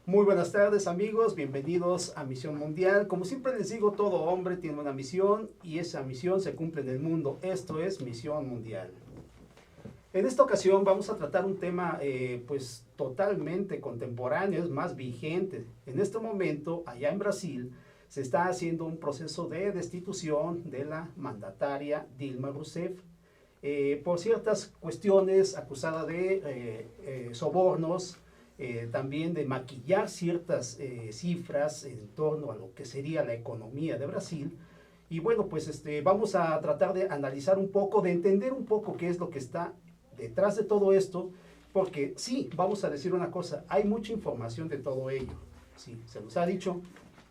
Muy buenas tardes amigos, bienvenidos a Misión Mundial. Como siempre les digo, todo hombre tiene una misión y esa misión se cumple en el mundo. Esto es Misión Mundial. En esta ocasión vamos a tratar un tema pues totalmente contemporáneo, es más vigente. En este momento, allá en Brasil, se está haciendo un proceso de destitución de la mandataria Dilma Rousseff por ciertas cuestiones acusada de sobornos, también de maquillar ciertas cifras en torno a lo que sería la economía de Brasil. Y bueno, pues vamos a tratar de analizar un poco, de entender un poco qué es lo que está detrás de todo esto, porque sí, vamos a decir una cosa, hay mucha información de todo ello. Sí, se nos ha dicho,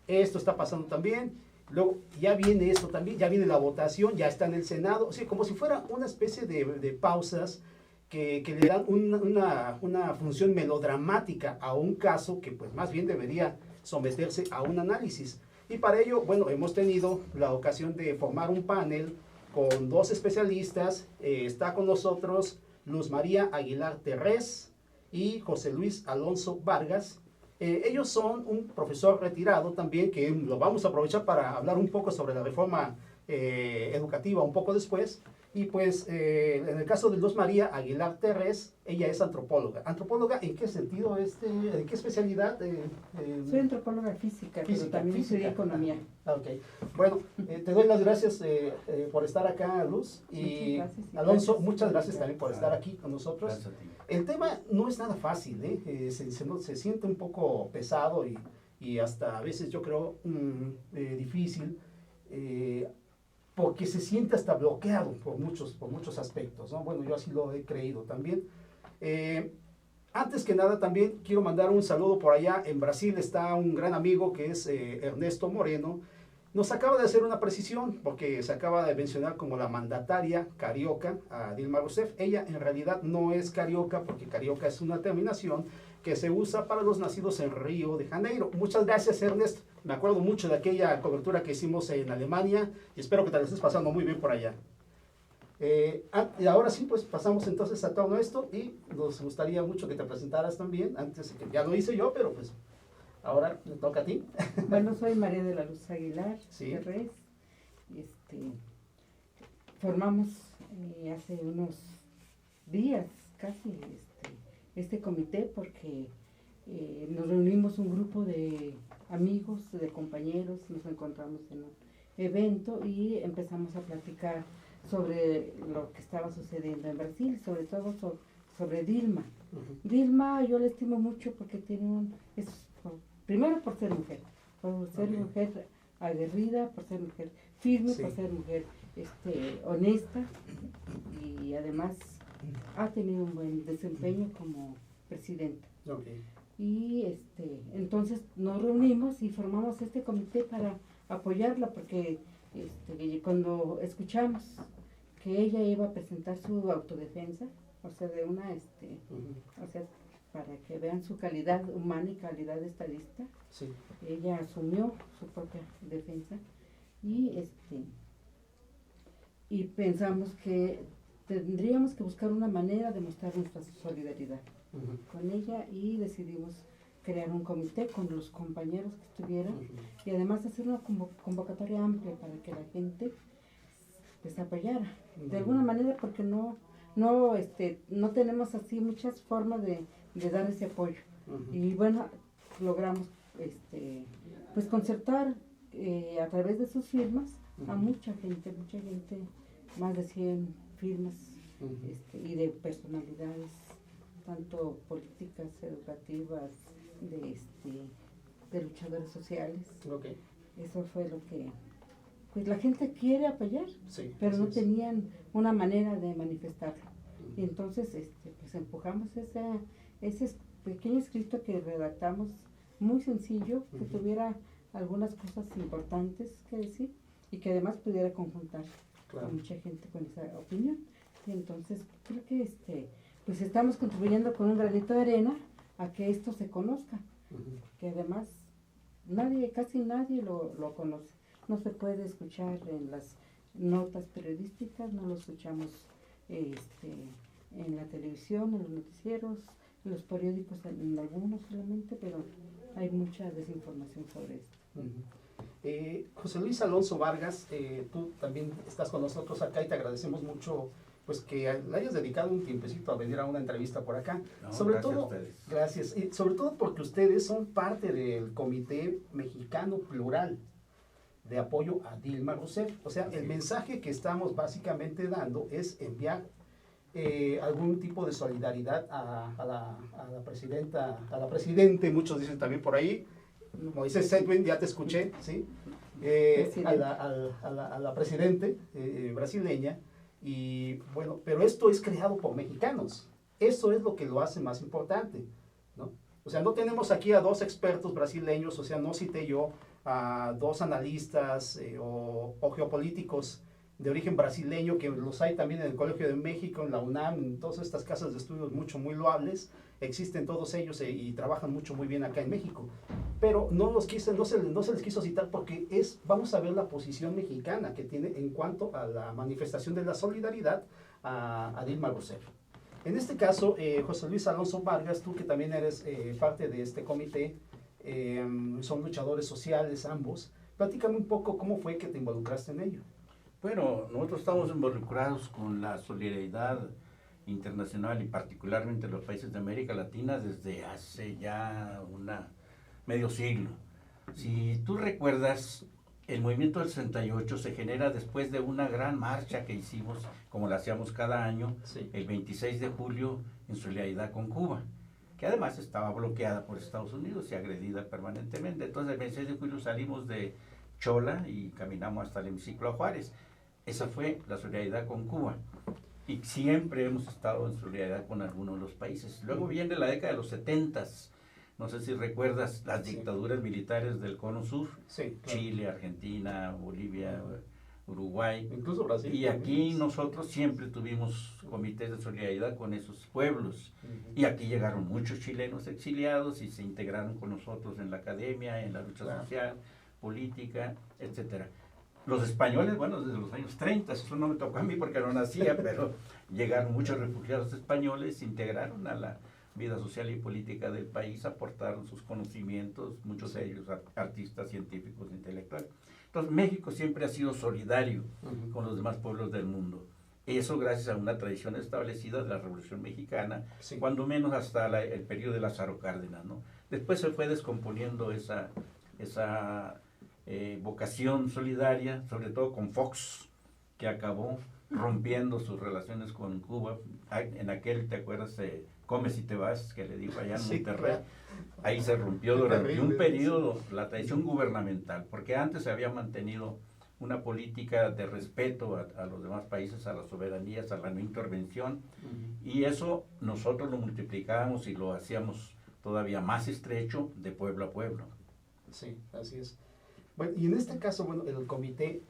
esto está pasando también, luego ya viene esto también, ya viene la votación, ya está en el Senado, o sea, como si fuera una especie de pausas que le dan una función melodramática a un caso que pues más bien debería someterse a un análisis. Y para ello, bueno, hemos tenido la ocasión de formar un panel con dos especialistas. Está con nosotros Luz María Aguilar Terrés y José Luis Alonso Vargas. Ellos son un profesor retirado también, que lo vamos a aprovechar para hablar un poco sobre la reforma educativa un poco después. Y pues en el caso de Luz María Aguilar Terrés, ella es antropóloga. ¿Antropóloga en qué sentido? ¿En qué especialidad? Soy antropóloga física, pero también estudié economía. Ok. Bueno, te doy las gracias por estar acá, Luz. Y gracias, Alonso, muchas gracias también por estar aquí con nosotros. El tema no es nada fácil, se siente un poco pesado y hasta a veces yo creo difícil. Porque se siente hasta bloqueado por muchos aspectos, ¿no? Bueno, yo así lo he creído también. Antes que nada también quiero mandar un saludo por allá. En Brasil está un gran amigo que es Ernesto Moreno. Nos acaba de hacer una precisión porque se acaba de mencionar como la mandataria carioca a Dilma Rousseff. Ella en realidad no es carioca porque carioca es una terminación que se usa para los nacidos en Río de Janeiro. Muchas gracias, Ernesto. Me acuerdo mucho de aquella cobertura que hicimos en Alemania y espero que te la estés pasando muy bien por allá. Y ahora sí, pues pasamos entonces a todo esto y nos gustaría mucho que te presentaras también, antes que ya lo hice yo, pero pues ahora me toca a ti. Bueno, soy María de la Luz Aguilar, sí. Terrés. Formamos hace unos días casi este comité porque nos reunimos un grupo de amigos, de compañeros, nos encontramos en un evento y empezamos a platicar sobre lo que estaba sucediendo en Brasil, sobre todo sobre Dilma. Dilma yo la estimo mucho porque tiene primero por ser mujer aguerrida, por ser mujer firme, por ser mujer honesta y además ha tenido un buen desempeño como presidenta. Y entonces nos reunimos y formamos este comité para apoyarla porque cuando escuchamos que ella iba a presentar su autodefensa, o sea, de una o sea, para que vean su calidad humana y calidad de estadista, sí. Ella asumió su propia defensa y pensamos que tendríamos que buscar una manera de mostrar nuestra solidaridad con ella y decidimos crear un comité con los compañeros que estuvieran y además hacer una convocatoria amplia para que la gente pues apoyara de alguna manera porque no tenemos así muchas formas de dar ese apoyo y bueno, logramos pues concertar a través de sus firmas a mucha gente, más de 100 firmas y de personalidades tanto políticas, educativas, de luchadores sociales. Eso fue lo que pues la gente quiere apoyar, sí, pero no tenían una manera de manifestarlo. Y entonces pues empujamos ese pequeño escrito que redactamos, muy sencillo, que tuviera algunas cosas importantes que decir y que además pudiera conjuntar a mucha gente con esa opinión. Y entonces creo que pues estamos contribuyendo con un granito de arena a que esto se conozca, que además casi nadie lo conoce. No se puede escuchar en las notas periodísticas, no lo escuchamos en la televisión, en los noticieros, en los periódicos, en algunos solamente, pero hay mucha desinformación sobre esto. José Luis Alonso Vargas, tú también estás con nosotros acá y te agradecemos mucho pues que le hayas dedicado un tiempecito a venir a una entrevista por acá. No, sobre gracias todo, a ustedes. gracias, y sobre todo porque ustedes son parte del Comité Mexicano Plural de apoyo a Dilma Rousseff. O sea, el mensaje que estamos básicamente dando es enviar algún tipo de solidaridad a la presidenta, a la presidente, muchos dicen también por ahí, Moisés Sedgwick, ya te escuché, ¿sí? A la presidente brasileña, y bueno, pero esto es creado por mexicanos, eso es lo que lo hace más importante, ¿no? O sea, no tenemos aquí a dos expertos brasileños, o sea, no cité yo a dos analistas o geopolíticos de origen brasileño, que los hay también en el Colegio de México, en la UNAM, en todas estas casas de estudios muy loables, existen todos ellos y trabajan muy bien acá en México, pero no se les quiso citar porque vamos a ver la posición mexicana que tiene en cuanto a la manifestación de la solidaridad a Dilma Rousseff. En este caso, José Luis Alonso Vargas, tú que también eres parte de este comité, son luchadores sociales ambos, platícame un poco cómo fue que te involucraste en ello. Bueno, nosotros estamos involucrados con la solidaridad internacional y particularmente los países de América Latina desde hace ya medio siglo. Si tú recuerdas, el movimiento del 68 se genera después de una gran marcha que hicimos, como la hacíamos cada año, Sí. el 26 de julio en solidaridad con Cuba, que además estaba bloqueada por Estados Unidos y agredida permanentemente. Entonces el 26 de julio salimos de Chola y caminamos hasta el hemiciclo a Juárez. Esa fue la solidaridad con Cuba. Y siempre hemos estado en solidaridad con algunos de los países. Luego viene la década de los 70s. No sé si recuerdas las dictaduras militares del Cono Sur. Sí, claro. Chile, Argentina, Bolivia, Uruguay. Incluso Brasil. Y aquí nosotros siempre tuvimos comités de solidaridad con esos pueblos. Y aquí llegaron muchos chilenos exiliados y se integraron con nosotros en la academia, en la lucha social, política, etcétera. Los españoles, bueno, desde los años 30, eso no me tocó a mí porque no nacía, pero llegaron muchos refugiados españoles, se integraron a la vida social y política del país, aportaron sus conocimientos, muchos de ellos artistas, científicos, intelectuales. Entonces, México siempre ha sido solidario con los demás pueblos del mundo. Eso gracias a una tradición establecida de la Revolución Mexicana, cuando menos hasta el periodo de Lázaro Cárdenas, ¿no? Después se fue descomponiendo esa vocación solidaria, sobre todo con Fox, que acabó rompiendo sus relaciones con Cuba. En aquel, ¿te acuerdas? Comes y te vas, que le dijo allá en Monterrey. Claro. Ahí se rompió durante un periodo la tradición gubernamental, porque antes se había mantenido una política de respeto a los demás países, a las soberanías, a la no intervención, y eso nosotros lo multiplicábamos y lo hacíamos todavía más estrecho de pueblo a pueblo. Sí, así es. Bueno, y en este caso, bueno, el comité,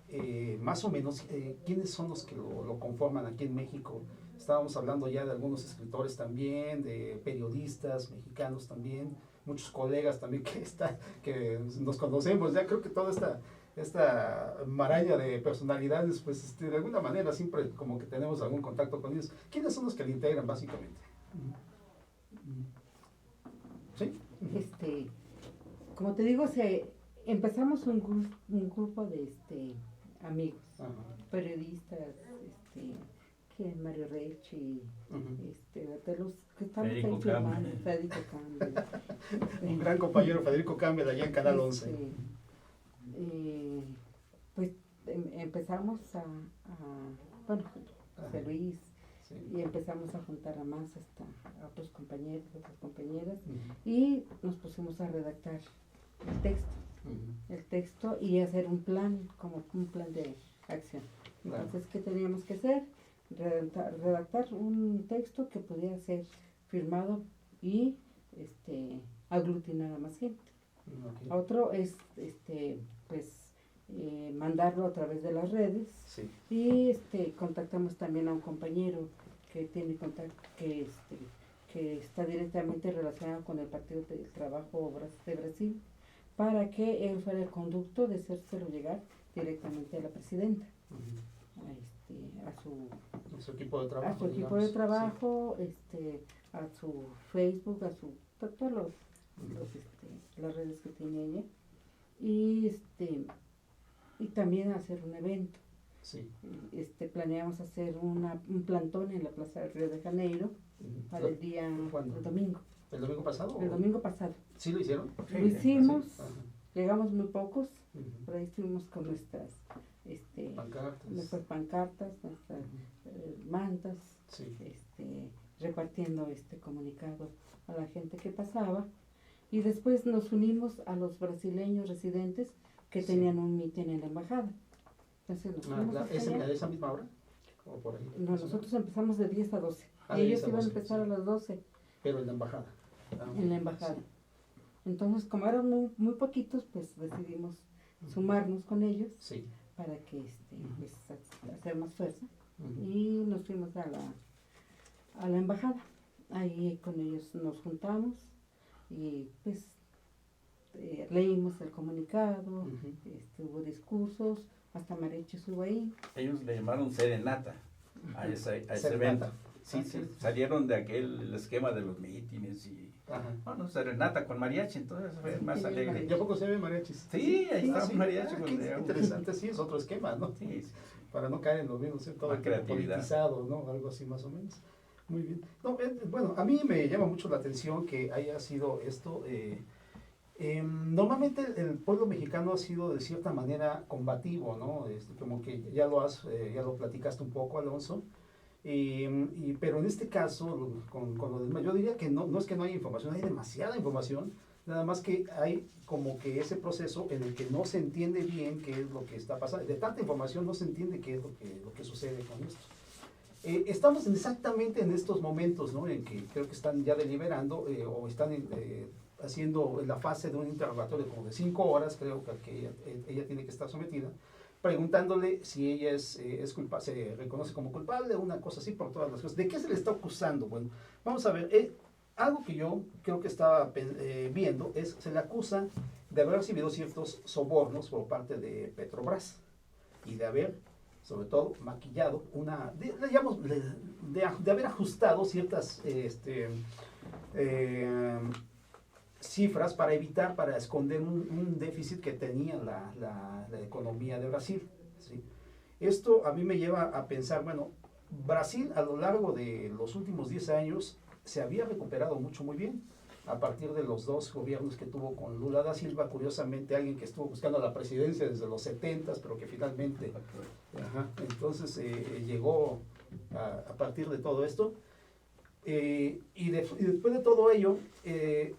más o menos, ¿quiénes son los que lo conforman aquí en México? Estábamos hablando ya de algunos escritores también, de periodistas mexicanos también, muchos colegas también que nos conocemos. Ya creo que toda esta maraña de personalidades, pues de alguna manera siempre como que tenemos algún contacto con ellos. ¿Quiénes son los que le integran básicamente? ¿Sí? Como te digo, empezamos un grupo de amigos, periodistas, que Mario Rechi, de los que estamos ahí firmando, Federico Campbell. Un gran compañero, Federico Campbell, allá en Canal 11. Pues empezamos bueno, José Luis, y empezamos a juntar a más a otros compañeros, otras compañeras, y nos pusimos a redactar el texto y hacer un plan, como un plan de acción. Entonces, ¿qué teníamos que hacer? Redactar un texto que pudiera ser firmado y aglutinar a más gente. Otro es mandarlo a través de las redes, y contactamos también a un compañero que tiene contacto, que está directamente relacionado con el Partido del Trabajo de Brasil, para que él fuera el conducto de hacérselo llegar directamente a la presidenta, a su equipo de trabajo, a su Facebook, a todos las redes que tiene ella. Y y también hacer un evento. Sí. Planeamos hacer un plantón en la Plaza del Río de Janeiro para el día ¿Cuándo? el domingo. ¿El domingo pasado? El domingo pasado. ¿Sí lo hicieron? Sí, Lo hicimos, Ajá. llegamos muy pocos, Ujú. por ahí estuvimos con nuestras Pancartas. pancartas, nuestras mantas, Sí. repartiendo este comunicado a la gente que pasaba. Y después nos unimos a los brasileños residentes que Sí. tenían un mitin en la embajada. Entonces nos fuimos Claro. hasta ¿Es allá. a esa misma hora? ¿O por ahí? No, nosotros empezamos de 10 a 12. Ah, Y de ellos 10 a iban a 12, empezar sí. a las 12 Pero en la embajada. Ah, en la embajada. sí. Entonces, como eran muy poquitos, pues decidimos sumarnos con ellos Sí. para que Ujú. pues, hacer más fuerza. Ujú. Y nos fuimos a la embajada. Ahí con ellos nos juntamos y pues leímos el comunicado, Ujú. hubo discursos, hasta mariachi estuvo ahí. Ellos le llamaron serenata a ese Serenata. evento. Sí, Ah, sí, sí. salieron de aquel esquema de los mítines y Ajá. bueno, serenata con mariachi, entonces fue Sí, más tenía alegre. mariachi. ¿Y a poco se ve mariachis? Sí, ahí Sí, está sí. un mariachi Ah, con qué león. interesante, sí, es otro esquema, ¿no? Sí, sí. Para no caer en lo mismo, ser todo Más el tiempo creatividad. politizado, ¿no? Algo así más o menos. Muy bien. No, bueno, a mí me llama mucho la atención que haya sido esto. Normalmente el pueblo mexicano ha sido de cierta manera combativo, ¿no? Como que ya lo platicaste un poco, Alonso. Pero en este caso, con lo demás, yo diría que no es que no haya información, hay demasiada información, nada más que hay como que ese proceso en el que no se entiende bien qué es lo que está pasando. De tanta información no se entiende qué es lo que sucede con esto. Estamos exactamente en estos momentos, ¿no? En que creo que están ya deliberando o están haciendo la fase de un interrogatorio como de 5 horas, creo que ella tiene que estar sometida, preguntándole si ella es culpable, se reconoce como culpable, una cosa así por todas las cosas. ¿De qué se le está acusando? Bueno, vamos a ver, algo que yo creo que estaba viendo es, se le acusa de haber recibido ciertos sobornos por parte de Petrobras y de haber, sobre todo, maquillado de haber ajustado ciertas cifras para esconder un déficit que tenía la economía de Brasil. ¿Sí? Esto a mí me lleva a pensar, bueno, Brasil a lo largo de los últimos 10 años se había recuperado muy bien. A partir de los 2 gobiernos que tuvo con Lula da Silva, curiosamente alguien que estuvo buscando la presidencia desde los 70s, pero que finalmente, entonces llegó a partir de todo esto. Y después de todo ello, en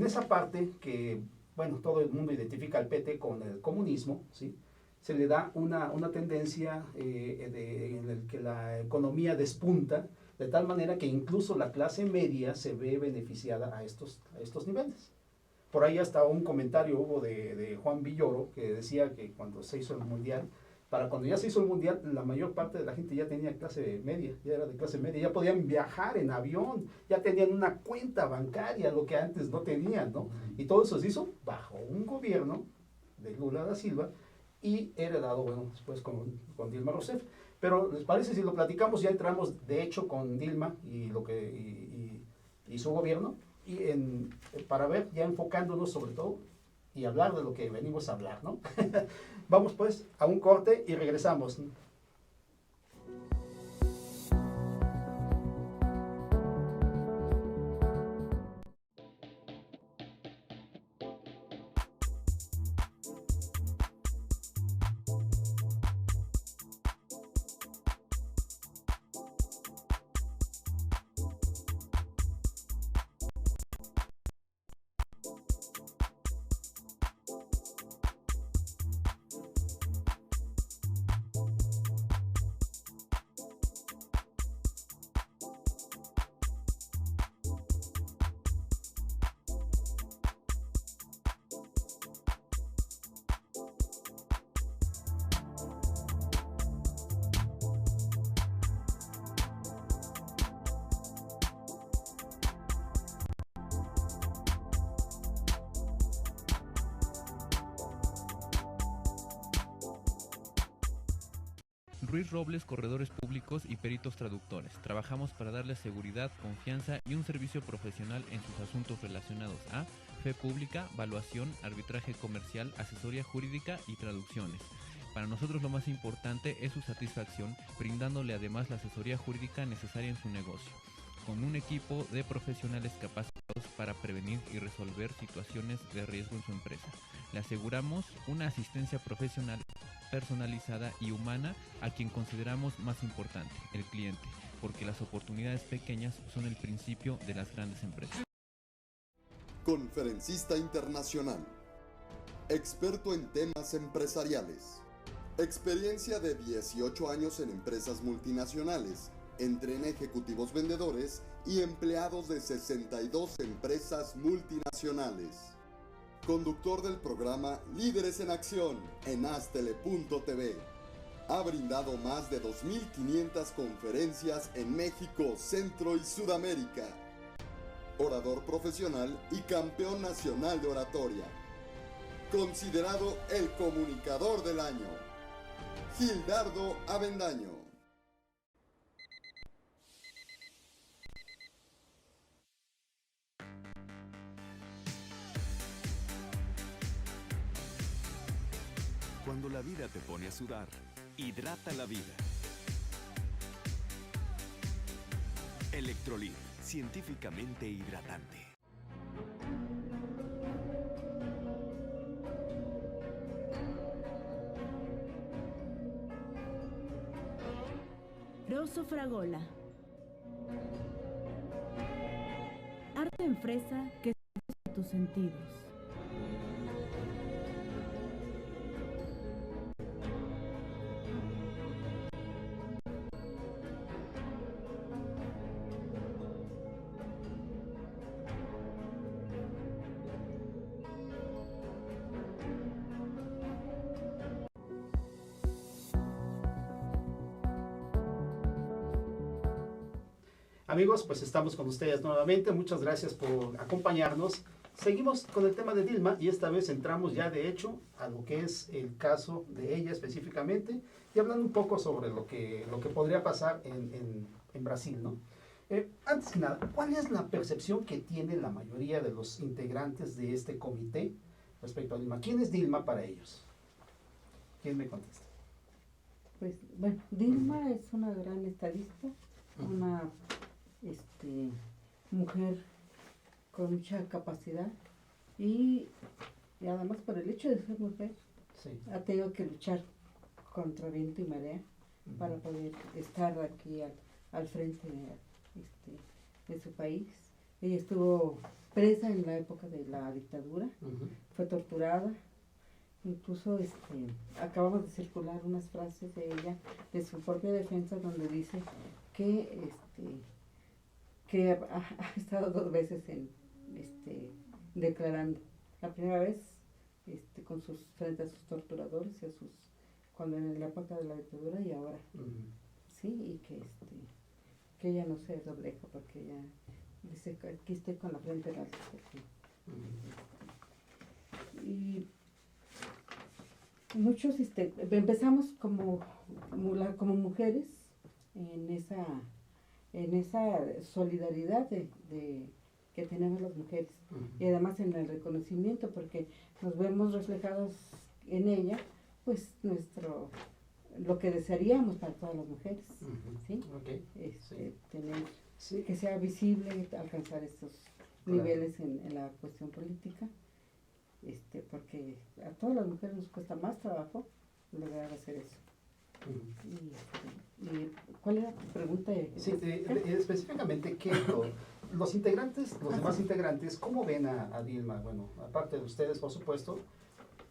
esa parte que, bueno, todo el mundo identifica al PT con el comunismo, ¿sí? Se le da una tendencia en el que la economía despunta, de tal manera que incluso la clase media se ve beneficiada a estos niveles. Por ahí hasta un comentario hubo de Juan Villoro, que decía que cuando se hizo el Mundial, cuando ya se hizo el Mundial, la mayor parte de la gente ya tenía clase media, ya era de clase media, ya podían viajar en avión, ya tenían una cuenta bancaria, lo que antes no tenían, ¿no? Y todo eso se hizo bajo un gobierno de Lula da Silva y heredado, bueno, después con Dilma Rousseff. Pero, ¿les parece si lo platicamos? Ya entramos, de hecho, con Dilma y su gobierno, para ver, ya enfocándonos sobre todo, y hablar de lo que venimos a hablar, ¿no? Vamos pues a un corte y regresamos. Ruiz Robles, corredores públicos y peritos traductores. Trabajamos para darles seguridad, confianza y un servicio profesional en sus asuntos relacionados a fe pública, valuación, arbitraje comercial, asesoría jurídica y traducciones. Para nosotros lo más importante es su satisfacción, brindándole además la asesoría jurídica necesaria en su negocio, con un equipo de profesionales capacitados para prevenir y resolver situaciones de riesgo en su empresa. Le aseguramos una asistencia profesional personalizada y humana a quien consideramos más importante, el cliente, porque las oportunidades pequeñas son el principio de las grandes empresas. Conferencista internacional, experto en temas empresariales, experiencia de 18 años en empresas multinacionales, entrena ejecutivos vendedores y empleados de 62 empresas multinacionales. Conductor del programa Líderes en Acción en Astele.tv. Ha brindado más de 2.500 conferencias en México, Centro y Sudamérica. Orador profesional y campeón nacional de oratoria. Considerado el comunicador del año. Gildardo Avendaño. Cuando la vida te pone a sudar, hidrata la vida. Electrolit, científicamente hidratante. Rosso Fragola. Arte en fresa que seduce tus sentidos. Amigos, pues estamos con ustedes nuevamente. Muchas gracias por acompañarnos. Seguimos con el tema de Dilma y esta vez entramos ya de hecho a lo que es el caso de ella específicamente y hablando un poco sobre lo que podría pasar en Brasil, ¿no? Antes que nada, ¿cuál es la percepción que tiene la mayoría de los integrantes de este comité respecto a Dilma? ¿Quién es Dilma para ellos? ¿Quién me contesta? Pues, bueno, Dilma es una gran estadista, una mujer con mucha capacidad y además por el hecho de ser mujer Sí. ha tenido que luchar contra viento y marea para poder estar aquí al frente de su país. Ella estuvo presa en la época de la dictadura, fue torturada, incluso acabamos de circular unas frases de ella, de su propia defensa, donde dice que ha estado 2 veces declarando. La primera vez frente a sus torturadores y cuando en la época de la dictadura y ahora. Sí, y que ella no se doblega porque ella dice que aquí estoy con la frente en alto. Y muchos empezamos como mujeres en esa solidaridad que tenemos las mujeres y además en el reconocimiento porque nos vemos reflejados en ella pues lo que desearíamos para todas las mujeres, ¿sí? Okay. Tener Sí. que sea visible alcanzar estos niveles en la cuestión política, porque a todas las mujeres nos cuesta más trabajo lograr hacer eso. ¿Y cuál era tu pregunta? Sí, específicamente, los demás integrantes, ¿cómo ven a Dilma? Bueno, aparte de ustedes, por supuesto,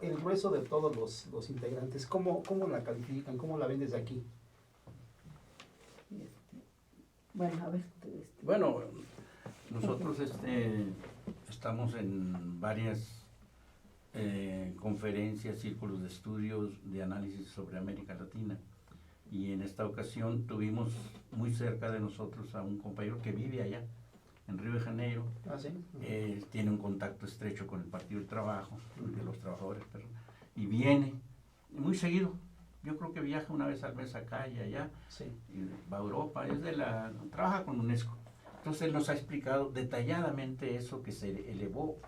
el grueso de todos los integrantes, ¿cómo la califican? ¿Cómo la ven desde aquí? Bueno, a ver. Bueno, nosotros estamos en varias conferencias, círculos de estudios, de análisis sobre América Latina. Y en esta ocasión tuvimos muy cerca de nosotros a un compañero que vive allá, en Río de Janeiro. ¿Ah, sí? Tiene un contacto estrecho con el Partido del Trabajo, de los trabajadores, y viene muy seguido yo creo que viaja una vez al mes acá y allá, Sí. y va a Europa, trabaja con UNESCO. Entonces él nos ha explicado detalladamente eso, que se elevó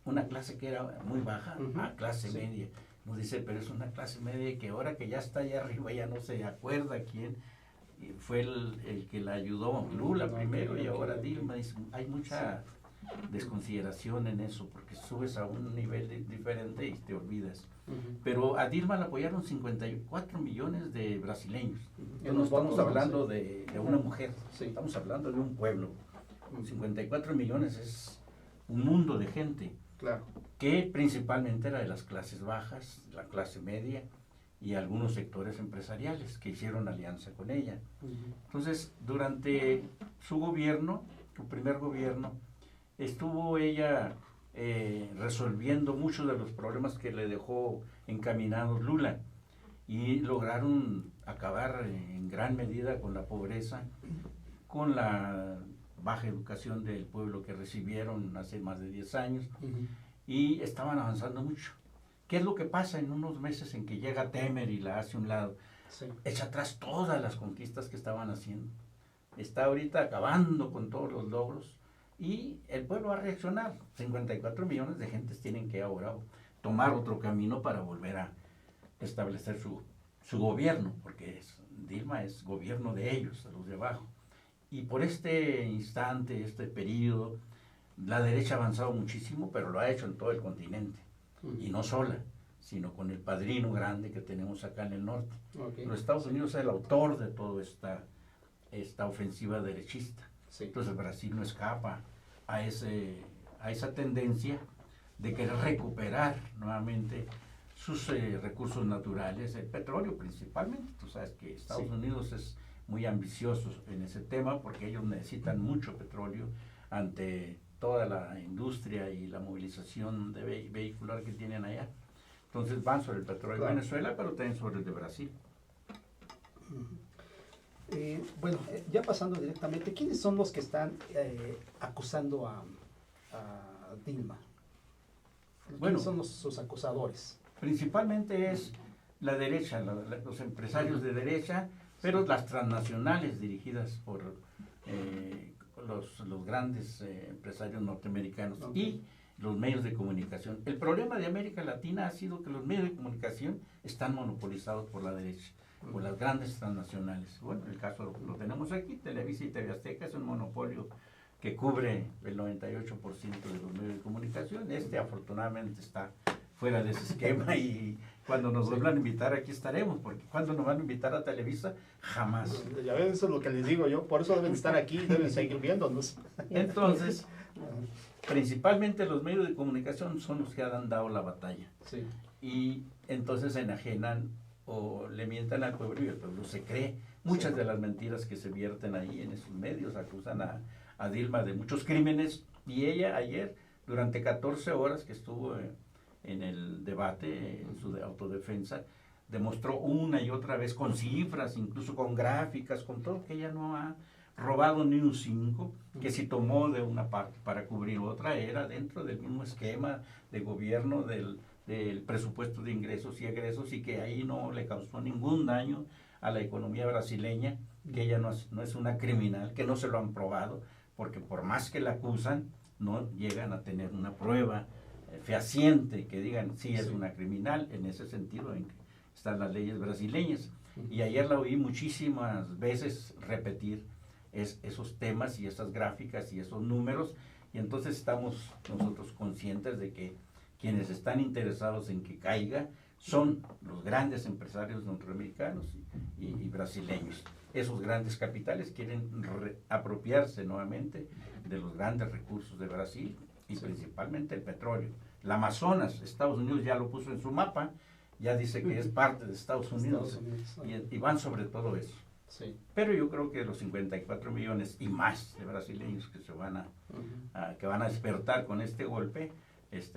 una clase que era muy baja a clase media. Nos dice, pero es una clase media que ahora que ya está allá arriba ya no se acuerda quién fue el que la ayudó, Lula primero y ahora Dilma. Dice, hay mucha desconsideración en eso, porque subes a un nivel diferente y te olvidas. Pero a Dilma la apoyaron 54 millones de brasileños. No estamos hablando de una mujer, estamos hablando de un pueblo. 54 millones es un mundo de gente, Claro. que principalmente era de las clases bajas, la clase media y algunos sectores empresariales que hicieron alianza con ella. Entonces, durante su gobierno, su primer gobierno, estuvo ella resolviendo muchos de los problemas que le dejó encaminados Lula, y lograron acabar en gran medida con la pobreza, con la baja educación del pueblo que recibieron hace más de 10 años, y estaban avanzando mucho. ¿Qué es lo que pasa en unos meses en que llega Temer y la hace a un lado? Sí. Echa atrás todas las conquistas que estaban haciendo. Está ahorita acabando con todos los logros y el pueblo va a reaccionar. 54 millones de gentes tienen que ahora tomar otro camino para volver a establecer su gobierno, porque Dilma es gobierno de ellos, de los de abajo. Y por este instante, este periodo, la derecha ha avanzado muchísimo, pero lo ha hecho en todo el continente. Y no sola, sino con el padrino grande que tenemos acá en el norte. Los Estados Unidos es el autor de toda esta ofensiva derechista. Entonces Brasil no escapa a esa tendencia de querer recuperar nuevamente sus recursos naturales, el petróleo principalmente. Tú sabes que Estados Unidos es muy ambicioso en ese tema, porque ellos necesitan mucho petróleo ante toda la industria y la movilización vehicular que tienen allá. Entonces van sobre el petróleo de Venezuela, pero también sobre el de Brasil. Bueno, ya pasando directamente, ¿quiénes son los que están acusando a Dilma? ¿Quiénes son sus acusadores? Principalmente es la derecha, los empresarios de derecha, pero las transnacionales dirigidas por los grandes empresarios norteamericanos y los medios de comunicación. El problema de América Latina ha sido que los medios de comunicación están monopolizados por la derecha, por las grandes transnacionales. Bueno, el caso lo tenemos aquí, Televisa y TV Azteca es un monopolio que cubre el 98% de los medios de comunicación. Afortunadamente está fuera de ese esquema, y cuando nos vuelvan a invitar aquí estaremos, porque cuando nos van a invitar a Televisa, jamás. Ya ven, eso es lo que les digo yo, por eso deben estar aquí, deben seguir viéndonos. Entonces, principalmente los medios de comunicación son los que han dado la batalla. Y entonces se enajenan o le mientan al pueblo, y el pueblo se cree muchas de las mentiras que se vierten ahí en esos medios. Acusan a Dilma de muchos crímenes, y ella ayer, durante 14 horas que estuvo en el debate, en su autodefensa, demostró una y otra vez con cifras, incluso con gráficas, con todo, que ella no ha robado ni un 5, que si tomó de una parte para cubrir otra, era dentro del mismo esquema de gobierno del presupuesto de ingresos y egresos, y que ahí no le causó ningún daño a la economía brasileña, que ella no es una criminal, que no se lo han probado, porque por más que la acusan, no llegan a tener una prueba fehaciente que digan sí es una criminal, en ese sentido en que están las leyes brasileñas. Y ayer la oí muchísimas veces repetir esos temas y esas gráficas y esos números, y entonces estamos nosotros conscientes de que quienes están interesados en que caiga son los grandes empresarios norteamericanos y brasileños. Esos grandes capitales quieren apropiarse nuevamente de los grandes recursos de Brasil, y principalmente el petróleo. El Amazonas, Estados Unidos ya lo puso en su mapa, ya dice que es parte de Estados Unidos, y van sobre todo eso. Pero yo creo que los 54 millones y más de brasileños que que van a despertar con este golpe,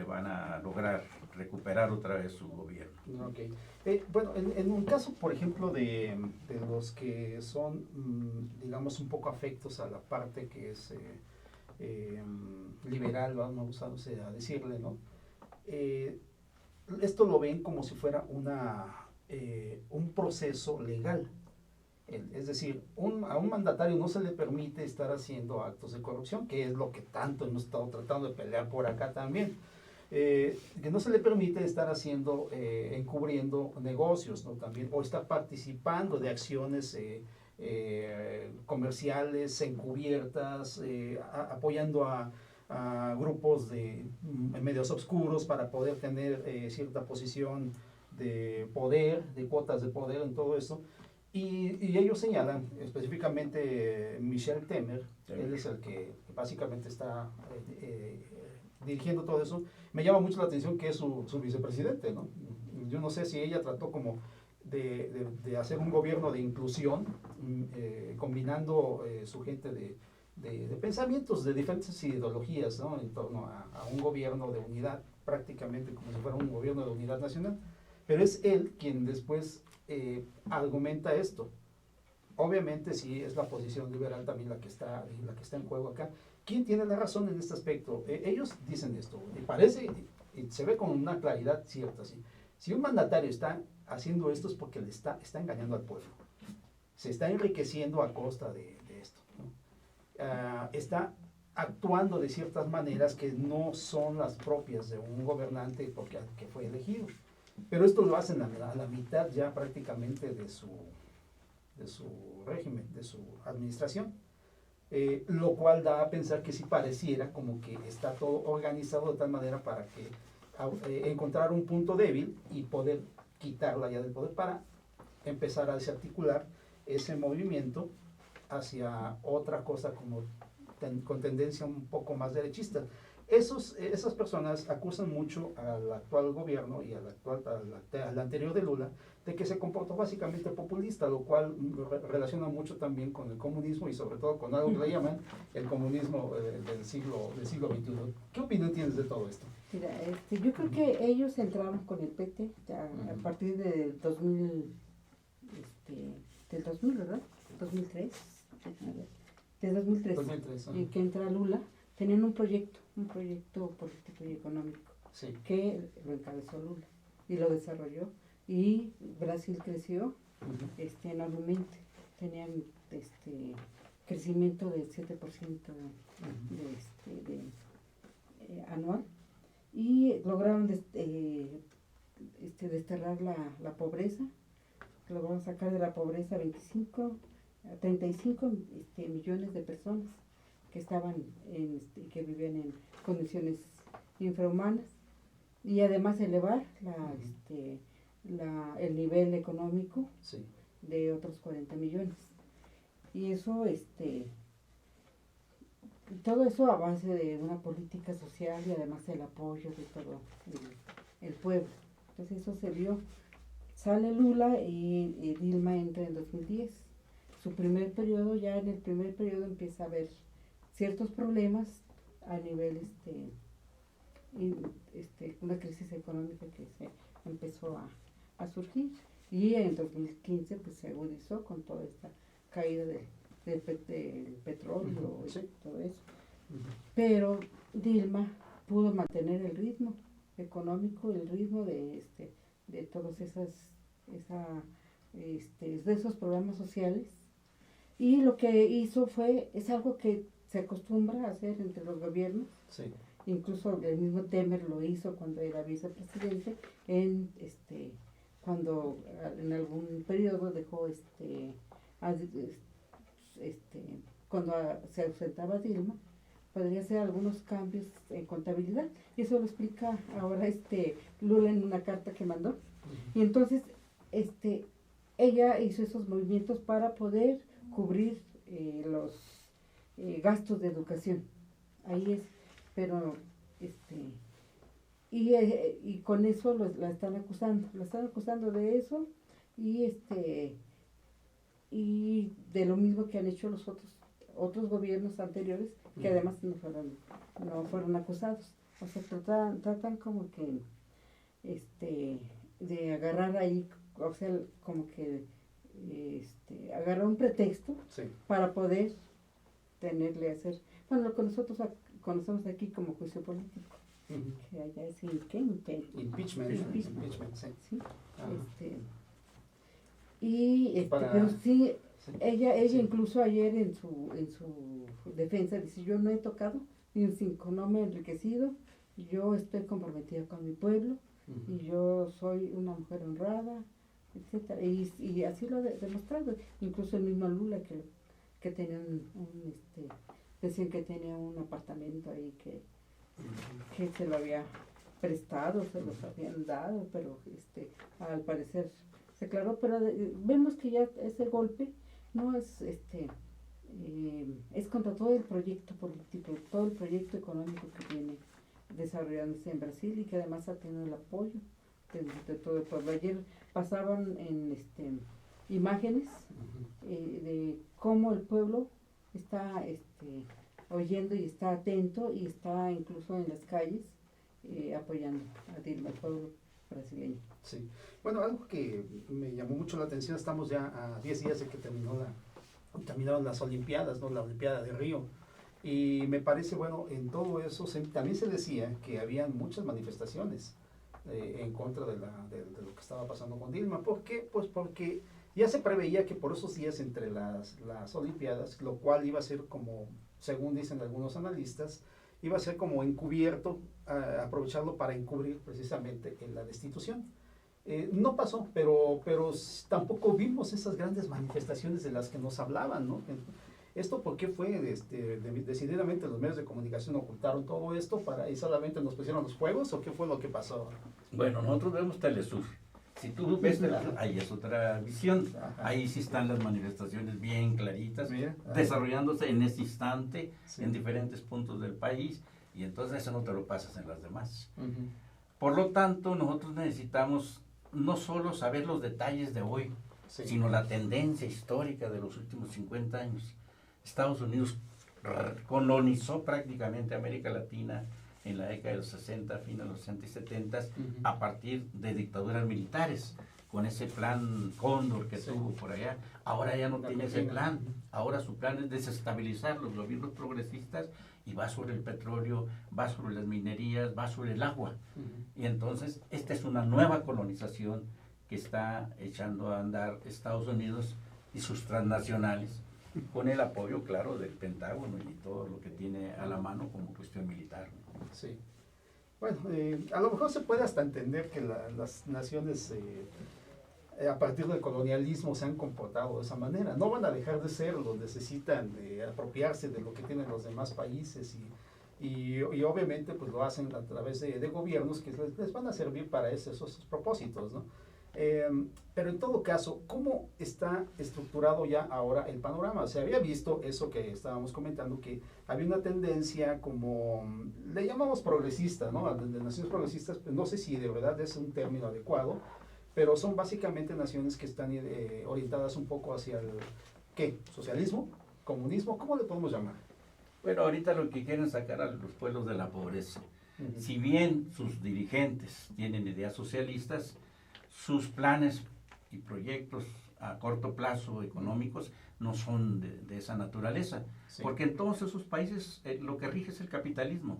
van a lograr recuperar otra vez su gobierno. Bueno, en un caso, por ejemplo, de los que son, digamos, un poco afectos a la parte que es liberal, vamos a decirle, ¿no? Esto lo ven como si fuera un proceso legal. Es decir, a un mandatario no se le permite estar haciendo actos de corrupción, que es lo que tanto hemos estado tratando de pelear por acá también. Que no se le permite estar haciendo, encubriendo negocios, ¿no? También, o estar participando de acciones comerciales encubiertas, apoyando a grupos de medios oscuros para poder tener cierta posición de poder, de cuotas de poder en todo eso. Y ellos señalan, específicamente Michel Temer, él es el que básicamente está dirigiendo todo eso. Me llama mucho la atención que es su vicepresidente, ¿no? Yo no sé si ella trató como de hacer un gobierno de inclusión, combinando su gente de pensamientos de diferentes ideologías, ¿no? En torno a un gobierno de unidad, prácticamente como si fuera un gobierno de unidad nacional. Pero es él quien después argumenta esto. Obviamente sí es la posición liberal también la que está en juego acá. ¿Quién tiene la razón en este aspecto? Ellos dicen esto, y parece, y se ve con una claridad cierta. ¿Sí? Si un mandatario está haciendo esto es porque le está engañando al pueblo. Se está enriqueciendo a costa de esto, ¿no? Está actuando de ciertas maneras que no son las propias de un gobernante porque que fue elegido. Pero esto lo hacen a la mitad ya prácticamente de su régimen, de su administración. Lo cual da a pensar que sí pareciera como que está todo organizado de tal manera para que encontrar un punto débil y poder quitarla ya del poder para empezar a desarticular ese movimiento hacia otra cosa como con tendencia un poco más derechista. Esas personas acusan mucho al actual gobierno y al anterior de Lula de que se comportó básicamente populista, lo cual relaciona mucho también con el comunismo y sobre todo con algo que le llaman el comunismo del siglo XXI. ¿Qué opinión tienes de todo esto? Mira, yo creo que ellos entraron con el PT ya a partir del 2000, del 2000, ¿verdad? 2003, de 2003, 2003 y que entra Lula, tenían un proyecto político y económico, sí, que lo encabezó Lula y lo desarrolló, y Brasil creció enormemente, tenían crecimiento del 7% anual, y lograron desterrar la pobreza, lograron sacar de la pobreza a 35 millones de personas que estaban que vivían en condiciones infrahumanas, y además elevar el nivel económico sí, de otros 40 millones. Y eso, todo eso a base de una política social y además el apoyo de todo el pueblo. Entonces eso se vio. Sale Lula y Dilma entra en 2010. Su primer periodo, ya en el primer periodo empieza a haber ciertos problemas a nivel, una crisis económica que se empezó a surgir, y en 2015 pues se agudizó con toda esta caída del petróleo y todo eso. Pero Dilma pudo mantener el ritmo económico, el ritmo de todos de esos programas sociales, y lo que hizo es algo que se acostumbra a hacer entre los gobiernos. sí. Incluso el mismo Temer lo hizo cuando era vicepresidente, cuando en algún periodo dejó cuando se ausentaba Dilma, podría hacer algunos cambios en contabilidad, y eso lo explica ahora Lula en una carta que mandó. Y entonces ella hizo esos movimientos para poder cubrir los gastos de educación. Ahí es, pero y con eso la están acusando de eso, y y de lo mismo que han hecho los otros gobiernos anteriores, que además no fueron acusados. O sea, tratan como que de agarrar ahí, o sea, como que agarrar un pretexto, sí, para poder hacer, bueno, lo que nosotros conocemos aquí como juicio político, que allá es impeachment, sí. ¿sí? Y Para- pero sí, Sí. ella Sí. incluso ayer en su defensa dice, yo no he tocado ni un 5, no me he enriquecido, yo estoy comprometida con mi pueblo Ujú. y yo soy una mujer honrada, etcétera. Y así lo ha demostrado. Incluso el mismo Lula que tenía decían que tenía un apartamento ahí que se lo había prestado, se los habían dado, pero al parecer se aclaró, pero vemos que ya ese golpe no es es contra todo el proyecto político, todo el proyecto económico que viene desarrollándose en Brasil y que además ha tenido el apoyo de todo el pueblo. Ayer pasaban en imágenes Ujú. de cómo el pueblo está oyendo y está atento y está incluso en las calles apoyando a Dilma, el pueblo brasileño. Sí. Bueno, algo que me llamó mucho la atención, estamos ya a 10 días de que terminaron las Olimpiadas, ¿no? La Olimpiada de Río. Y me parece, bueno, en todo eso también se decía que había muchas manifestaciones en contra de lo que estaba pasando con Dilma. ¿Por qué? Pues porque ya se preveía que por esos días entre las Olimpiadas, lo cual iba a ser como, según dicen algunos analistas, iba a ser como encubierto, aprovecharlo para encubrir precisamente en la destitución. No pasó, pero tampoco vimos esas grandes manifestaciones de las que nos hablaban, ¿no? ¿Esto por qué fue? Decididamente los medios de comunicación ocultaron todo esto y solamente nos pusieron los juegos, ¿o qué fue lo que pasó? Bueno, nosotros vemos Telesur. Si tú ves Telesur, ahí es otra visión. Ajá. Ahí sí están las manifestaciones bien claritas, Mira, ajá. desarrollándose en ese instante, Sí. en diferentes puntos del país, y entonces eso no te lo pasas en las demás. Ujú. Por lo tanto, nosotros necesitamos no solo saber los detalles de hoy, Sí. sino la tendencia histórica de los últimos 50 años. Estados Unidos colonizó prácticamente América Latina en la década de los 60, fines de los 60 y 70, Ujú. a partir de dictaduras militares, con ese plan Cóndor que Sí. tuvo por allá. Ahora ya no La tiene ese Argentina. plan. Ahora su plan es desestabilizar los gobiernos progresistas y va sobre el petróleo, va sobre las minerías, va sobre el agua. Ujú. Y entonces esta es una nueva colonización que está echando a andar Estados Unidos y sus transnacionales, con el apoyo, claro, del Pentágono y todo lo que tiene a la mano como cuestión militar, ¿no? Sí. Bueno, a lo mejor se puede hasta entender que las naciones a partir del colonialismo se han comportado de esa manera. No van a dejar de serlo, necesitan apropiarse de lo que tienen los demás países y obviamente pues lo hacen a través de gobiernos que les van a servir para esos propósitos, ¿no? Pero en todo caso, ¿cómo está estructurado ya ahora el panorama? Se había visto eso que estábamos comentando, que había una tendencia como, le llamamos progresista, ¿no? De naciones progresistas, pues no sé si de verdad es un término adecuado, pero son básicamente naciones que están orientadas un poco hacia el, ¿qué? ¿Socialismo? ¿Comunismo? ¿Cómo le podemos llamar? Bueno, ahorita lo que quieren sacar a los pueblos de la pobreza. Ujú. Si bien sus dirigentes tienen ideas socialistas, sus planes y proyectos a corto plazo económicos no son de esa naturaleza, Sí. porque en todos esos países lo que rige es el capitalismo.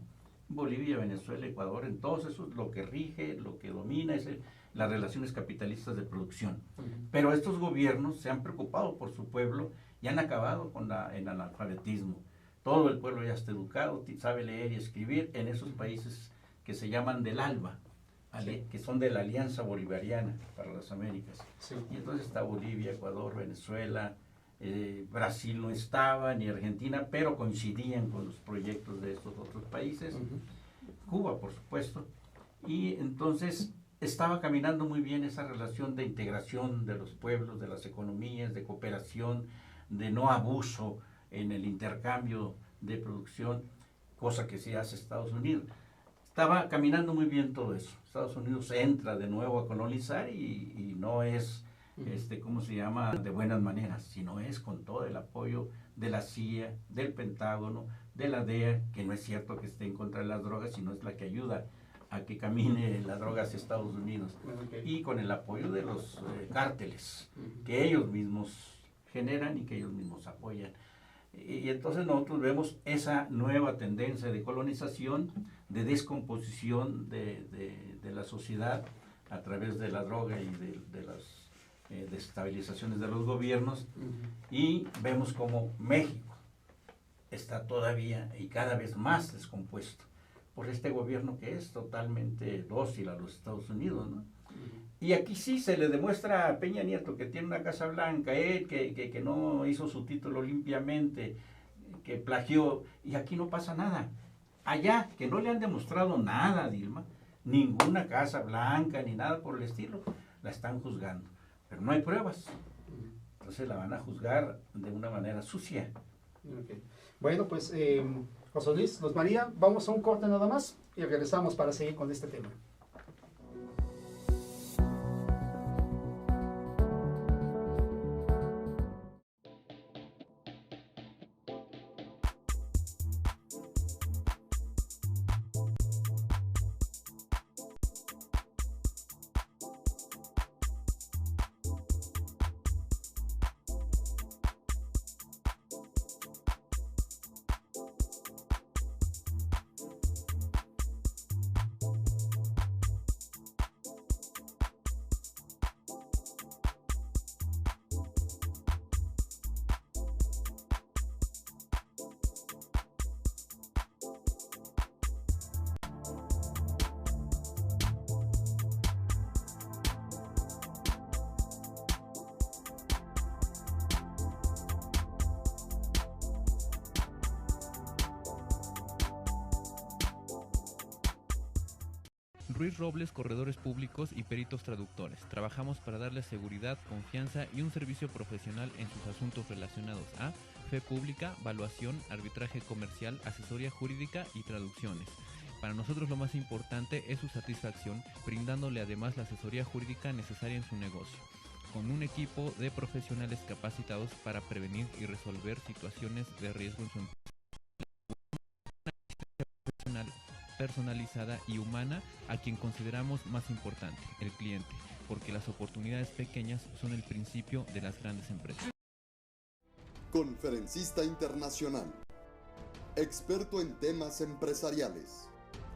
Bolivia, Venezuela, Ecuador, en todos esos lo que rige, lo que domina es las relaciones capitalistas de producción. Ujú. Pero estos gobiernos se han preocupado por su pueblo y han acabado con el analfabetismo. Todo el pueblo ya está educado, sabe leer y escribir en esos países que se llaman del ALBA, Sí. que son de la Alianza Bolivariana para las Américas. Sí. Y entonces está Bolivia, Ecuador, Venezuela, Brasil no estaba, ni Argentina, pero coincidían con los proyectos de estos otros países. Ujú. Cuba, por supuesto. Y entonces estaba caminando muy bien esa relación de integración de los pueblos, de las economías, de cooperación, de no abuso en el intercambio de producción, cosa que sí hace Estados Unidos. Estaba caminando muy bien todo eso. Estados Unidos entra de nuevo a colonizar y no es, ¿cómo se llama?, de buenas maneras, sino es con todo el apoyo de la CIA, del Pentágono, de la DEA, que no es cierto que esté en contra de las drogas, sino es la que ayuda a que camine la droga hacia Estados Unidos. Ok. Y con el apoyo de los cárteles, Ujú. que ellos mismos generan y que ellos mismos apoyan. Y entonces nosotros vemos esa nueva tendencia de colonización, de descomposición de la sociedad a través de la droga y de las desestabilizaciones de los gobiernos, y vemos como México está todavía y cada vez más descompuesto por este gobierno que es totalmente dócil a los Estados Unidos, ¿no? Y aquí sí se le demuestra a Peña Nieto que tiene una Casa Blanca, él que no hizo su título limpiamente, que plagió, y aquí no pasa nada. Allá, que no le han demostrado nada a Dilma, ninguna Casa Blanca, ni nada por el estilo, la están juzgando. Pero no hay pruebas. Entonces la van a juzgar de una manera sucia. Okay. Bueno, pues, José Luis, Luz María, vamos a un corte nada más y regresamos para seguir con este tema. Ruiz Robles, corredores públicos y peritos traductores. Trabajamos para darles seguridad, confianza y un servicio profesional en sus asuntos relacionados a fe pública, valuación, arbitraje comercial, asesoría jurídica y traducciones. Para nosotros lo más importante es su satisfacción, brindándole además la asesoría jurídica necesaria en su negocio, con un equipo de profesionales capacitados para prevenir y resolver situaciones de riesgo en su empresa. Personalizada y humana a quien consideramos más importante, el cliente, porque las oportunidades pequeñas son el principio de las grandes empresas. Conferencista internacional, experto en temas empresariales,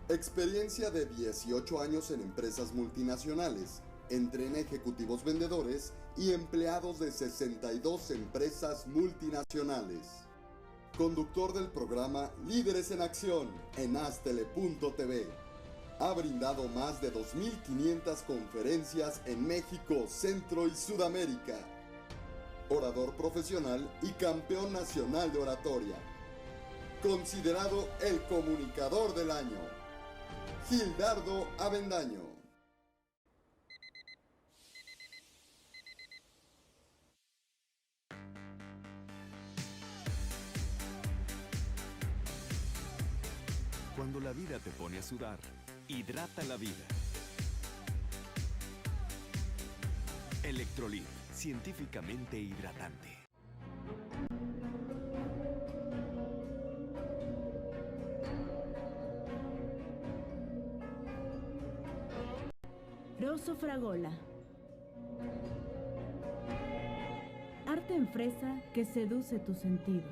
experiencia de 18 años en empresas multinacionales, entre en ejecutivos vendedores y empleados de 62 empresas multinacionales. Conductor del programa Líderes en Acción en Astele.tv. Ha brindado más de 2.500 conferencias en México, Centro y Sudamérica. Orador profesional y campeón nacional de oratoria. Considerado el comunicador del año. Gildardo Avendaño. Cuando la vida te pone a sudar, hidrata la vida. Electrolit, científicamente hidratante. Rosso Fragola. Arte en fresa que seduce tus sentidos.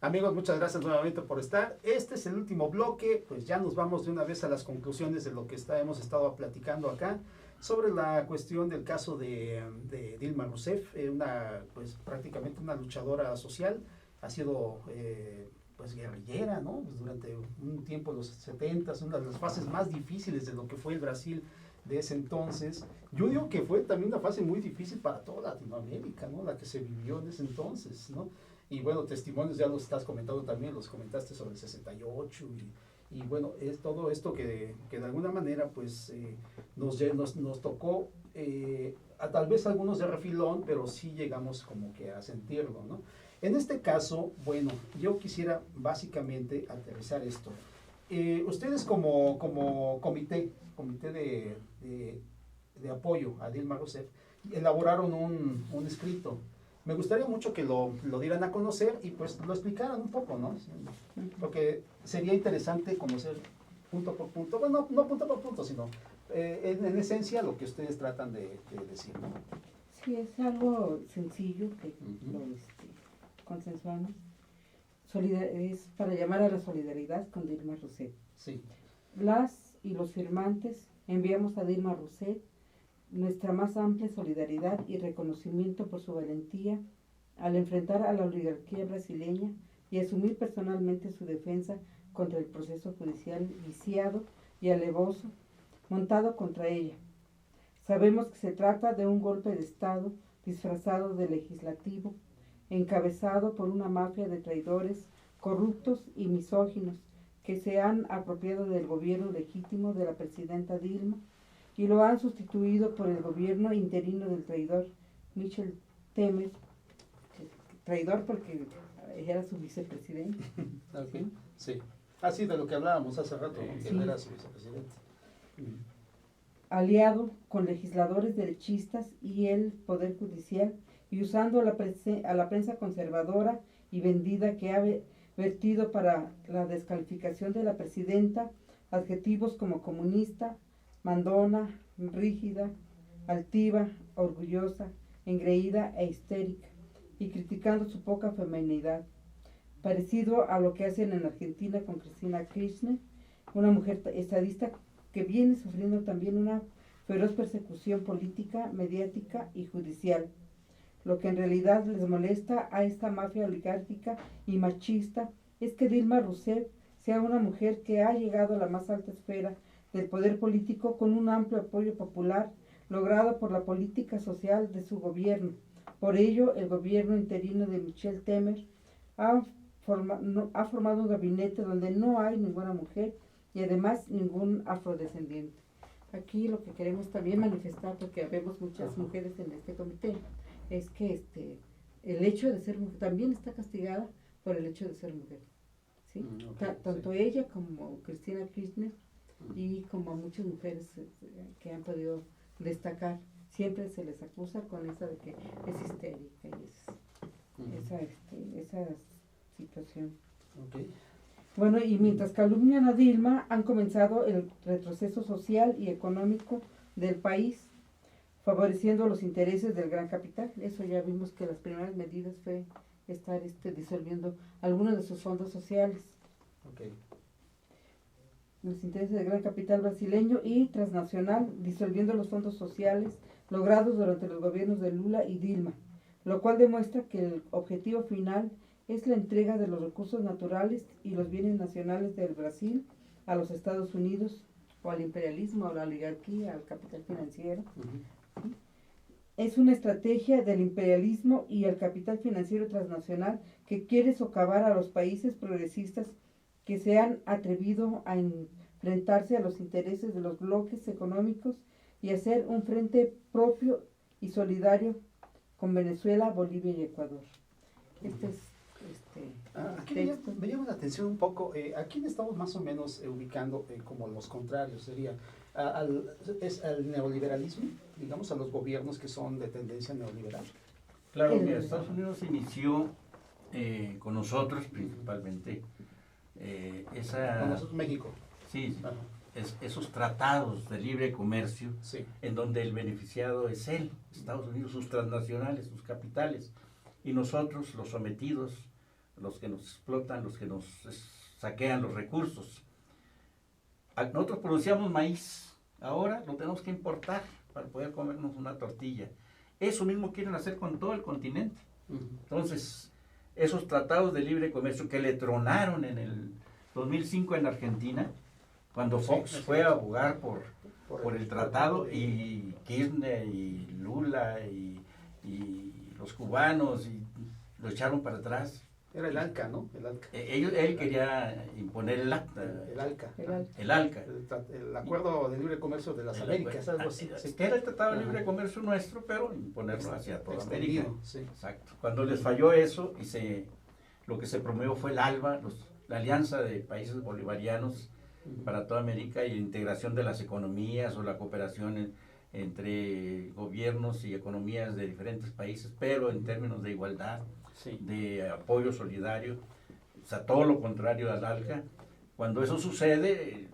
Amigos, muchas gracias nuevamente por estar. Este es el último bloque, pues ya nos vamos de una vez a las conclusiones de lo que hemos estado platicando acá sobre la cuestión del caso de Dilma Rousseff, pues prácticamente una luchadora social, ha sido pues guerrillera, ¿no? Pues durante un tiempo, los 70s, una de las fases más difíciles de lo que fue el Brasil de ese entonces. Yo digo que fue también una fase muy difícil para toda Latinoamérica, ¿no? La que se vivió en ese entonces, ¿no? Y bueno, testimonios ya los estás comentando también, los comentaste sobre el 68 y bueno, es todo esto que de alguna manera pues nos tocó tal vez algunos de refilón, pero sí llegamos como que a sentirlo, ¿no? En este caso, bueno, yo quisiera básicamente aterrizar esto. Ustedes como comité de apoyo a Dilma Rousseff elaboraron un escrito. Me gustaría mucho que lo dieran a conocer y pues lo explicaran un poco, ¿no? Porque sería interesante conocer punto por punto, bueno, no punto por punto, sino en esencia lo que ustedes tratan de decir, ¿no? Sí, es algo sencillo que Ujú. lo consensuamos. Es para llamar a la solidaridad con Dilma Rousseff. Sí. Las y los firmantes enviamos a Dilma Rousseff nuestra más amplia solidaridad y reconocimiento por su valentía al enfrentar a la oligarquía brasileña y asumir personalmente su defensa contra el proceso judicial viciado y alevoso montado contra ella. Sabemos que se trata de un golpe de Estado disfrazado de legislativo, encabezado por una mafia de traidores, corruptos y misóginos que se han apropiado del gobierno legítimo de la presidenta Dilma y lo han sustituido por el gobierno interino del traidor Michel Temer, traidor porque era su vicepresidente. Ok. Sí. Así de lo que hablábamos hace rato, ¿no? Que Sí. él era su vicepresidente. Aliado con legisladores derechistas y el Poder Judicial, y usando a la prensa conservadora y vendida que ha vertido para la descalificación de la presidenta adjetivos como comunista, mandona, rígida, altiva, orgullosa, engreída e histérica, y criticando su poca feminidad, parecido a lo que hacen en Argentina con Cristina Kirchner, una mujer estadista que viene sufriendo también una feroz persecución política, mediática y judicial. Lo que en realidad les molesta a esta mafia oligárquica y machista es que Dilma Rousseff sea una mujer que ha llegado a la más alta esfera del poder político con un amplio apoyo popular logrado por la política social de su gobierno. Por ello, el gobierno interino de Michel Temer ha formado un gabinete donde no hay ninguna mujer y además ningún afrodescendiente. Aquí lo que queremos también manifestar, porque vemos muchas mujeres en este comité, es que el hecho de ser mujer también está castigada por el hecho de ser mujer. ¿Sí? Okay, Tanto sí. ella como Cristina Kirchner y como muchas mujeres que han podido destacar, siempre se les acusa con esa de que es histérica y esa situación. Okay. Bueno, y mientras calumnian a Dilma, han comenzado el retroceso social y económico del país, favoreciendo los intereses del gran capital. Eso ya vimos que las primeras medidas fue estar disolviendo algunos de sus fondos sociales. Okay. Los intereses del gran capital brasileño y transnacional, disolviendo los fondos sociales logrados durante los gobiernos de Lula y Dilma, lo cual demuestra que el objetivo final es la entrega de los recursos naturales y los bienes nacionales del Brasil a los Estados Unidos o al imperialismo, a la oligarquía, al capital financiero. Uh-huh. Es una estrategia del imperialismo y el capital financiero transnacional que quiere socavar a los países progresistas que se han atrevido a enfrentarse a los intereses de los bloques económicos y hacer un frente propio y solidario con Venezuela, Bolivia y Ecuador. Aquí texto. me llama la atención un poco, ¿a quién estamos más o menos ubicando como los contrarios? Sería es al neoliberalismo, digamos, a los gobiernos que son de tendencia neoliberal. Claro, mira, Estados Unidos inició con nosotros principalmente Con nosotros México. sí, Ajá. esos tratados de libre comercio Sí. en donde el beneficiado es él, Estados Unidos, sus transnacionales, sus capitales, y nosotros los sometidos, los que nos explotan, los que nos saquean los recursos. Nosotros producíamos maíz, ahora lo tenemos que importar para poder comernos una tortilla. Eso mismo quieren hacer con todo el continente. Uh-huh. Entonces, esos tratados de libre comercio que le tronaron en el 2005 en Argentina, cuando Fox Sí, fue a abogar por el tratado, y Kirchner y Lula y los cubanos y lo echaron para atrás. Era el ALCA, ¿no? El ALCA. Él quería imponer el acta, El ALCA. el ALCA. El Acuerdo de Libre Comercio de las Américas, algo así. Sí. Que era el tratado de libre Ajá. comercio nuestro, pero imponerlo hacia toda América. Extendido, sí. Exacto. Cuando les falló eso lo que se promovió fue el ALBA, la Alianza de Países Bolivarianos Uh-huh. para toda América, y la integración de las economías o la cooperación entre gobiernos y economías de diferentes países, pero en términos de igualdad, Sí. de apoyo solidario, o sea, todo lo contrario al ALCA. Cuando eso sucede,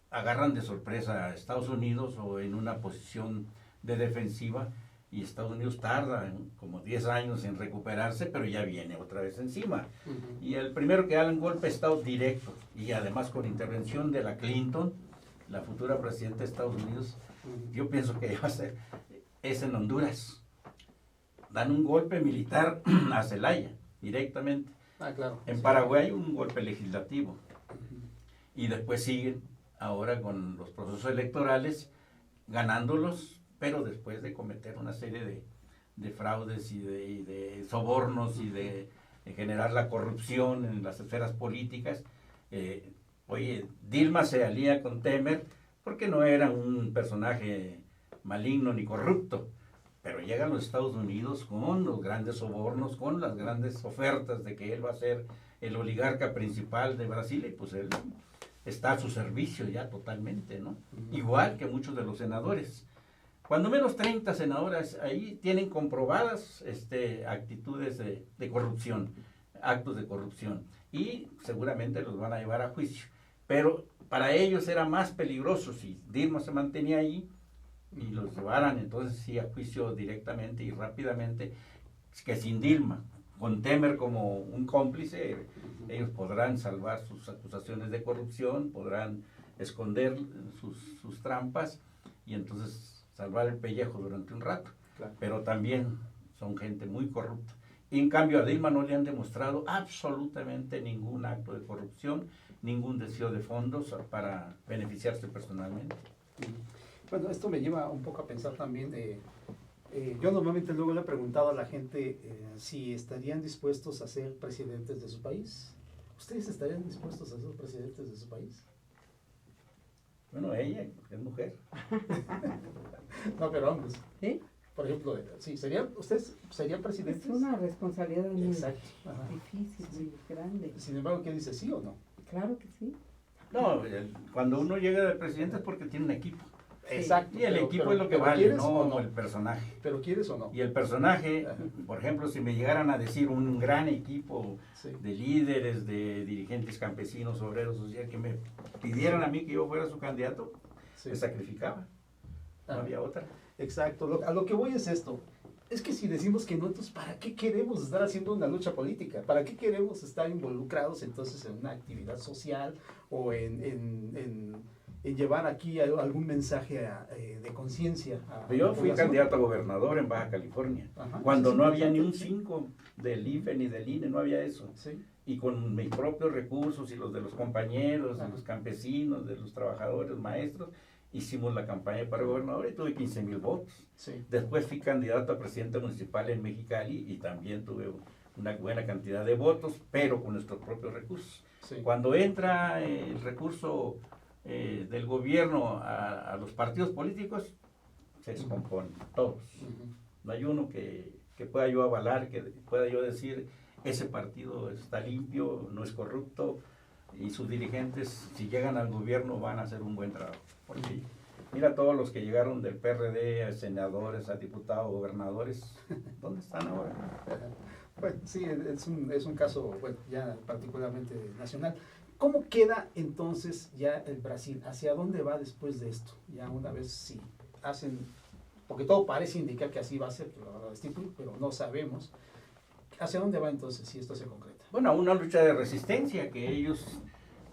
agarran de sorpresa a Estados Unidos o en una posición de defensiva, y Estados Unidos tarda como 10 años en recuperarse, pero ya viene otra vez encima. Ujú. Y el primero que da un golpe de Estado directo, y además con intervención de la Clinton, la futura presidenta de Estados Unidos, yo pienso que va a ser, es en Honduras. Dan un golpe militar a Zelaya, directamente. Ah, claro. En Sí. Paraguay un golpe legislativo. Y después siguen ahora con los procesos electorales, ganándolos, pero después de cometer una serie de fraudes y de sobornos y de generar la corrupción en las esferas políticas. Oye, Dilma se alía con Temer porque no era un personaje maligno ni corrupto, pero llegan los Estados Unidos con los grandes sobornos, con las grandes ofertas de que él va a ser el oligarca principal de Brasil, y pues él está a su servicio ya totalmente, ¿no? Igual que muchos de los senadores. Cuando menos 30 senadores ahí tienen comprobadas actitudes de corrupción, actos de corrupción, y seguramente los van a llevar a juicio. Pero para ellos era más peligroso si Dilma se mantenía ahí y los llevaran entonces sí a juicio directamente y rápidamente, que sin Dilma, con Temer como un cómplice, ellos podrán salvar sus acusaciones de corrupción, podrán esconder sus trampas y entonces salvar el pellejo durante un rato. Claro. Pero también son gente muy corrupta. Y en cambio a Dilma no le han demostrado absolutamente ningún acto de corrupción, ningún desvío de fondos para beneficiarse personalmente. Bueno, esto me lleva un poco a pensar también, yo normalmente luego le he preguntado a la gente si estarían dispuestos a ser presidentes de su país. ¿Ustedes estarían dispuestos a ser presidentes de su país? Bueno, ella es mujer. No, pero hombres. ¿Sí? Por ejemplo, sí, ¿ustedes serían Es presidentes? una responsabilidad muy Exacto. Ajá. difícil, muy grande. Sin embargo, ¿qué dice? ¿Sí o no? Claro que sí. No, cuando uno llega de presidente es porque tiene un equipo. Exacto. Y el pero- equipo pero- es lo que pero vale, ¿quieres no, o no? el personaje. ¿Pero quieres o no? Y el personaje, Ajá. por ejemplo, si me llegaran a decir un gran equipo Sí. de líderes, de dirigentes campesinos, obreros, sociales, que me pidieran a mí que yo fuera su candidato, Sí. me sacrificaba. No Ajá. había otra. Exacto. A lo que voy es esto. Es que si decimos que no, entonces ¿para qué queremos estar haciendo una lucha política? ¿Para qué queremos estar involucrados entonces en una actividad social o en llevar aquí algún mensaje de conciencia? Yo fui candidato a gobernador en Baja California, Ajá, cuando eso es no había ni un importante. 5 del IFE ni del INE, no había eso. Sí. Y con mis propios recursos y los de los compañeros, de Ajá. los campesinos, de los trabajadores, maestros, hicimos la campaña para gobernador y tuve 15,000 votos. Sí. Después fui candidato a presidente municipal en Mexicali y también tuve una buena cantidad de votos, pero con nuestros propios recursos. Sí. Cuando entra el recurso del gobierno a los partidos políticos, se descomponen todos. Ujú. No hay uno que pueda yo avalar, que pueda yo decir, ese partido está limpio, no es corrupto, y sus dirigentes, si llegan al gobierno, van a hacer un buen trabajo. Porque mira todos los que llegaron del PRD, a senadores, a diputados, gobernadores, ¿dónde están ahora? Ajá. Bueno, sí, es un caso, bueno, ya particularmente nacional. ¿Cómo queda entonces ya el Brasil? ¿Hacia dónde va después de esto? Ya una vez si hacen, porque todo parece indicar que así va a ser, que lo van a destituir, pero no sabemos. ¿Hacia dónde va entonces si esto se concreta? Bueno, una lucha de resistencia, que ellos,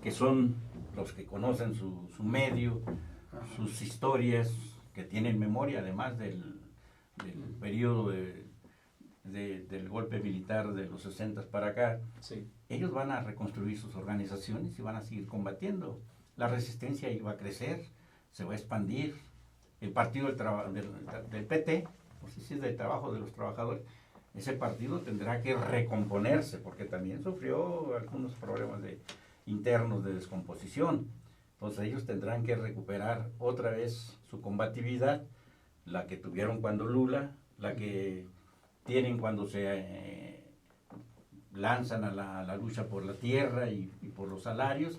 que son los que conocen su medio, Ajá. sus historias, que tienen memoria además del periodo del golpe militar de los 60 para acá, Sí. ellos van a reconstruir sus organizaciones y van a seguir combatiendo. La resistencia iba a crecer, se va a expandir. El partido del PT, pues sí, es del trabajo de los trabajadores, ese partido tendrá que recomponerse porque también sufrió algunos problemas internos de descomposición. Entonces ellos tendrán que recuperar otra vez su combatividad, la que tuvieron cuando Lula, la que tienen cuando se lanzan a la lucha por la tierra y por los salarios.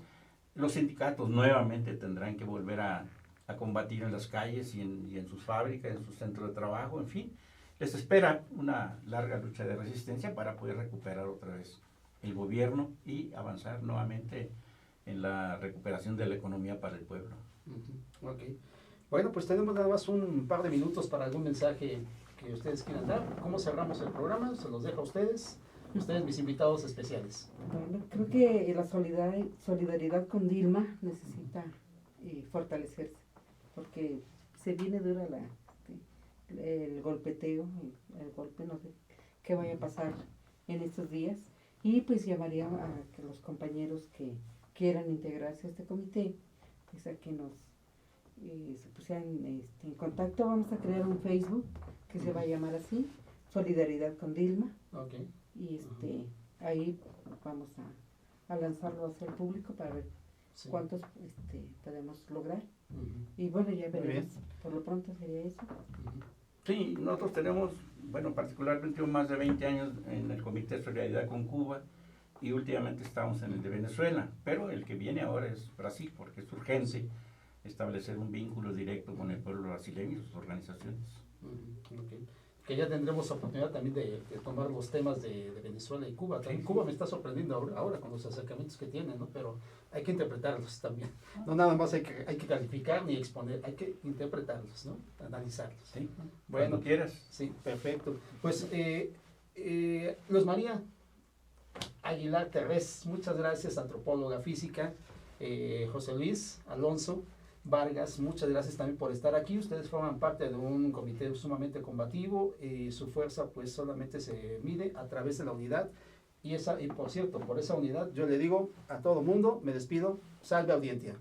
Los sindicatos nuevamente tendrán que volver a a combatir en las calles y en sus fábricas, en sus centros de trabajo, en fin. Les espera una larga lucha de resistencia para poder recuperar otra vez el gobierno y avanzar nuevamente en la recuperación de la economía para el pueblo. Ok. Bueno, pues tenemos nada más un par de minutos para algún mensaje que ustedes quieran dar. ¿Cómo cerramos el programa? Se los dejo a ustedes, mis invitados especiales. Bueno, creo que la solidaridad con Dilma necesita fortalecerse, porque se viene dura el golpeteo, el golpe, no sé qué vaya a pasar en estos días, y pues llamaría a que los compañeros que quieran integrarse a este comité, pues a que nos se pusieran en contacto. Vamos a crear un Facebook que se va a llamar así, Solidaridad con Dilma. Okay. Y ahí vamos a lanzarlo hacia el público para ver cuántos podemos lograr. Y bueno, ya veremos. Por lo pronto sería eso. Sí, nosotros tenemos, bueno, particularmente más de 20 años en el Comité de Solidaridad con Cuba y últimamente estamos en el de Venezuela, pero el que viene ahora es Brasil, porque es urgente establecer un vínculo directo con el pueblo brasileño y sus organizaciones. Okay. Que ya tendremos oportunidad también de tomar los temas de Venezuela y Cuba. También Cuba me está sorprendiendo ahora con los acercamientos que tienen, ¿no? Pero hay que interpretarlos también. No nada más hay que calificar ni exponer, hay que interpretarlos, ¿no? Analizarlos. Sí, bueno, cuando quieras. Sí, perfecto. Pues, Luz María Aguilar Terrés, muchas gracias, antropóloga física. José Luis Alonso Vargas, muchas gracias también por estar aquí. Ustedes forman parte de un comité sumamente combativo y su fuerza pues solamente se mide a través de la unidad y por cierto, por esa unidad yo le digo a todo mundo, me despido, salve audiencia.